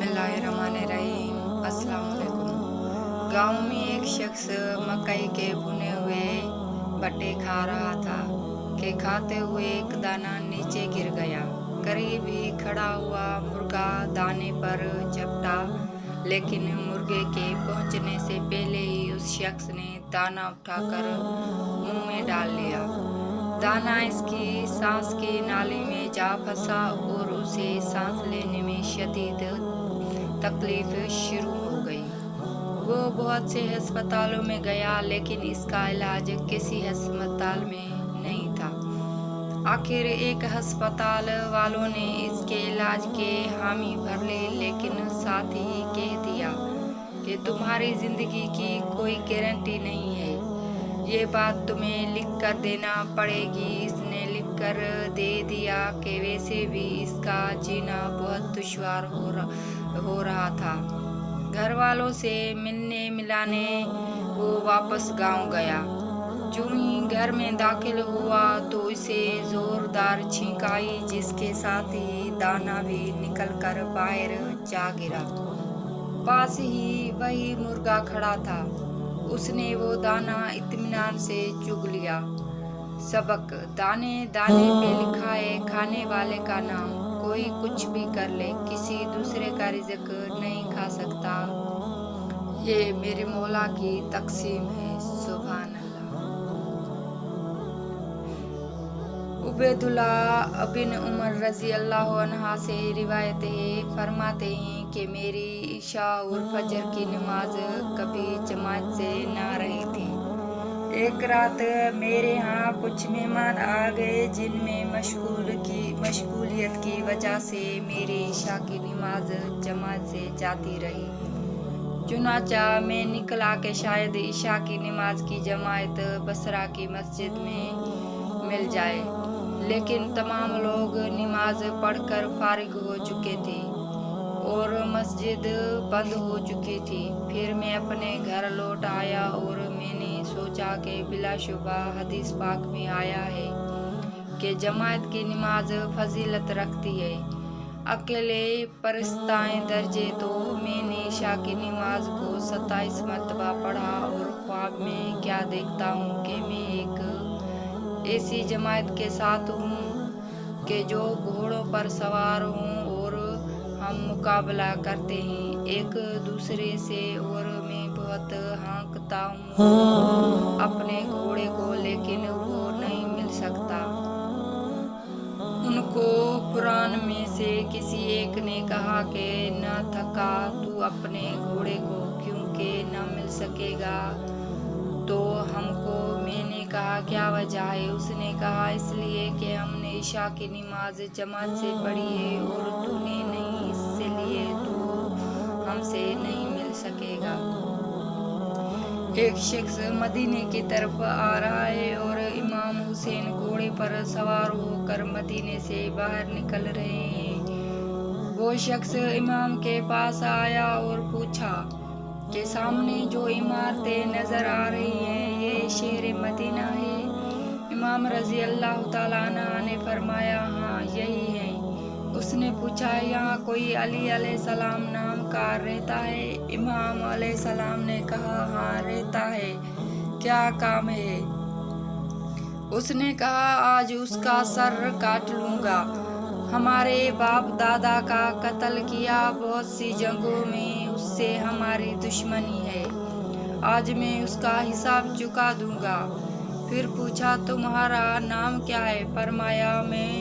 बिस्मिल्लाहिर्रहमानिर्रहीम। अस्सलाम वालेकुम। गांव में एक शख्स मकई के भुने हुए भट्टे खा रहा था कि खाते हुए एक दाना नीचे गिर गया। करीब ही खड़ा हुआ मुर्गा दाने पर झपटा, लेकिन मुर्गे के पहुंचने से पहले ही उस शख्स ने दाना उठाकर मुंह में डाल लिया। दाना इसकी सांस की नाली में जा फंसा और उसे सांस लेने में शदीद तकलीफ शुरू हो गई। वो बहुत से अस्पतालों में गया, लेकिन इसका इलाज किसी अस्पताल में नहीं था। आखिर एक अस्पताल वालों ने इसके इलाज के हामी भर ले, लेकिन साथ ही कह दिया कि तुम्हारी जिंदगी की कोई गारंटी नहीं है, ये बात तुम्हें लिख कर देना पड़ेगी। इसने लिख कर दे दिया कि वैसे भी इसका जीना बहुत दुश्वार हो रहा था। घर वालों से मिलने मिलाने वो वापस गांव गया। जो ही घर में दाखिल हुआ तो इसे जोरदार छींक आई, जिसके साथ ही दाना भी निकल कर बाहर जा गिरा। पास ही वही मुर्गा खड़ा था। उसने वो दाना इत्मीनान से चुग लिया। सबक दाने दाने पे लिखा है खाने वाले का नाम। कोई कुछ भी कर ले, किसी दूसरे का रिज़्क नहीं खा सकता। ये मेरे मौला की तकसीम है। सुभान अल्लाह। उबैदुल्लाह बिन उमर रजी अल्लाह अन्हा से रिवायत है, फरमाते हैं कि मेरी इशा और फजर की नमाज कभी जमात से ना रही थी। एक रात मेरे यहाँ कुछ मेहमान आ गए, जिनमें मशगूलियत की वजह से मेरी इशा की नमाज जमात से जाती रही। चुनाचा मैं निकला कि शायद इशा की नमाज की जमात बसरा की मस्जिद में मिल जाए, लेकिन तमाम लोग नमाज पढ़कर फारिग हो चुके थे और मस्जिद बंद हो चुकी थी। फिर मैं अपने घर लौट आया और मैंने सोचा कि बिलाशुबा हदीस पाक में आया है कि जमात की नमाज फजीलत रखती है। अकेले परस्ताए दर्जे तो मैंने इशा की नमाज को 27 मरतबा पढ़ा और ख्वाब में क्या देखता हूँ कि मैं एक ऐसी जमात के साथ हूँ कि जो घोड़ों पर सवार हूँ और हम मुकाबला करते हैं एक दूसरे से, और मैं बहुत हाँकता हूँ अपने घोड़े को, लेकिन वो नहीं मिल सकता। उनको कुरान में से किसी एक ने कहा कि न थका तू अपने घोड़े को क्योंकि न मिल सकेगा तो हमको। मैंने कहा क्या वजह है? उसने कहा इसलिए कि हमने इशा की नमाज जमात से पढ़ी है और तूने नहीं, इसलिए तू हमसे नहीं मिल सकेगा। एक शख्स मदीने की तरफ आ रहा है और इमाम हुसैन घोड़े पर सवार होकर मदीने से बाहर निकल रहे हैं। वो शख्स इमाम के पास आया और पूछा कि सामने जो इमारतें नजर आ रही हैं ये शहर मदीना है? इमाम रजी अल्लाह ताला अन्हु ने फरमाया हाँ यही है। उसने पूछा यहाँ कोई अली अलैहिस्सलाम नाम का रहता है? इमाम अलैहिस्सलाम ने कहा हाँ रहता है, क्या काम है? उसने कहा आज उसका सर काट लूँगा। हमारे बाप दादा का कत्ल किया, बहुत सी जंगों में उससे हमारी दुश्मनी है, आज मैं उसका हिसाब चुका दूंगा। फिर पूछा तुम्हारा नाम क्या है? फरमाया मैं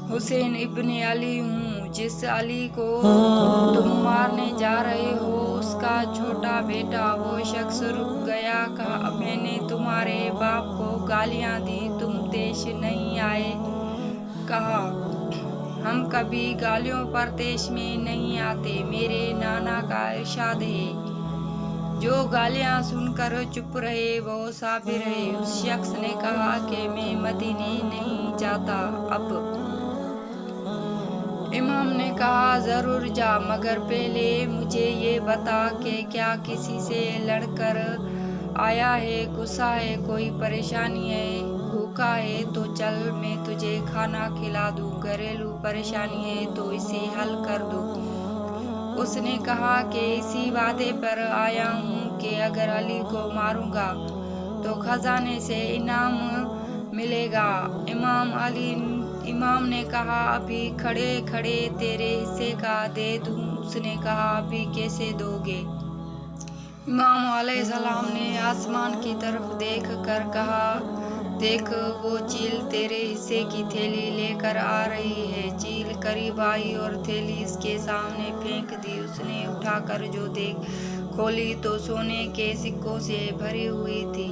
हुसैन इब्ने अली हूँ, जिस अली को तुम मारने जा रहे हो उसका छोटा बेटा। वो शख्स रुक गया, कहा मैंने तुम्हारे बाप को गालियाँ दी, तुम पेश नहीं आए? कहा हम कभी गालियों पर पेश में नहीं आते, मेरे नाना का इरशाद है। जो गालियाँ सुनकर चुप रहे वो साबिर रहे। उस शख्स ने कहा कि मैं मदीने नहीं जाता अब। इमाम ने कहा जरूर जा, मगर पहले मुझे ये बता कि क्या किसी से लड़कर आया है, गुस्सा है, कोई परेशानी है, भूखा है तो चल मैं तुझे खाना खिला दूँ, घरेलू परेशानी है तो इसे हल कर दूँ। اس نے کہا کہ اسی وعدے پر آیا ہوں کہ اگر علی کو ماروں گا تو خزانے سے انعام ملے گا۔ امام نے کہا ابھی کھڑے کھڑے تیرے حصے کا دے دوں۔ اس نے کہا ابھی کیسے دو گے؟ امام علیہ السلام نے آسمان کی طرف دیکھ کر کہا دیکھ وہ چیل تیرے حصے کی تھیلی لے کر آ رہی ہے۔ چیل قریب آئی اور تھیلی اس کے سامنے پھینک دی۔ اس نے اٹھا کر جو دیکھ کھولی تو سونے کے سکوں سے بھری ہوئی تھی۔